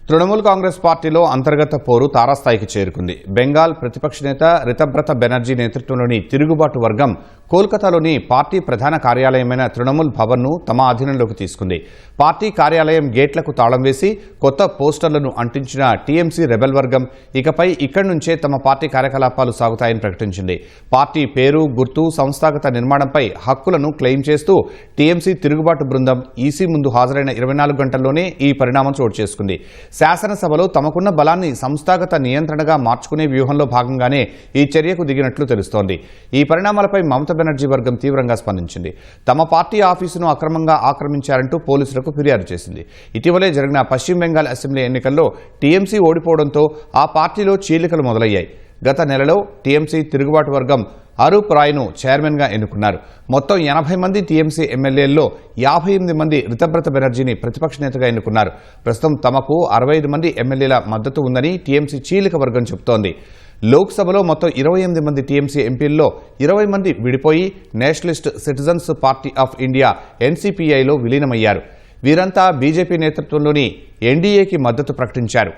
తృణమూల్ కాంగ్రెస్ పార్టీలో అంతర్గత పోరు తారాస్థాయికి చేరుకుంది. బెంగాల్ ప్రతిపక్ష నేత రితబ్రత బెనర్జీ నేతృత్వంలోని తిరుగుబాటు వర్గం కోల్కతాలోని పార్టీ ప్రధాన కార్యాలయమైన తృణమూల్ భవన్ను తమ ఆధీనంలోకి తీసుకుంది. పార్టీ కార్యాలయం గేట్లకు తాళం వేసి కొత్త పోస్టర్లను అంటించిన టీఎంసీ రెబెల్ వర్గం ఇకపై ఇక్కడి నుంచే తమ పార్టీ కార్యకలాపాలు సాగుతాయని ప్రకటించింది. పార్టీ పేరు, గుర్తు, సంస్థాగత నిర్మాణంపై హక్కులను క్లెయిమ్ చేస్తూ టీఎంసీ తిరుగుబాటు బృందం ఈసీ ముందు హాజరైన 24 గంటల్లోనే ఈ పరిణామం చోటు చేసుకుంది. శాసనసభలో తమకున్న బలాన్ని సంస్థాగత నియంత్రణగా మార్చుకునే వ్యూహంలో భాగంగానే ఈ చర్యకు దిగినట్లు తెలుస్తోంది. ఈ పరిణామాలపై మమతా బెనర్జీ వర్గం తీవ్రంగా స్పందించింది. తమ పార్టీ ఆఫీసును అక్రమంగా ఆక్రమించారంటూ పోలీసులకు ఫిర్యాదు చేసింది. ఇటీవలే జరిగిన పశ్చిమ బెంగాల్ అసెంబ్లీ ఎన్నికల్లో టీఎంసీ ఓడిపోవడంతో ఆ పార్టీలో చీలికలు మొదలయ్యాయి. గత నెలలో టీఎంసీ తిరుగుబాటు వర్గం అరూప్ రాయ్ను చైర్మన్గా ఎన్నుకున్నారు. మొత్తం 80 మంది టీఎంసీ ఎమ్మెల్యేల్లో 58 మంది రితబ్రత బెనర్జీని ప్రతిపక్ష నేతగా ఎన్నుకున్నారు. ప్రస్తుతం తమకు 65 మంది ఎమ్మెల్యేల మద్దతు ఉందని టీఎంసీ చీలిక వర్గం చెబుతోంది. లోక్సభలో మొత్తం 28 మంది టీఎంసీ ఎంపీల్లో 20 మంది విడిపోయి Nationalist Citizens Party of India ఎన్సీపీఐలో విలీనమయ్యారు. వీరంతా బీజేపీ నేతృత్వంలోని ఎన్డీఏకి మద్దతు ప్రకటించారు.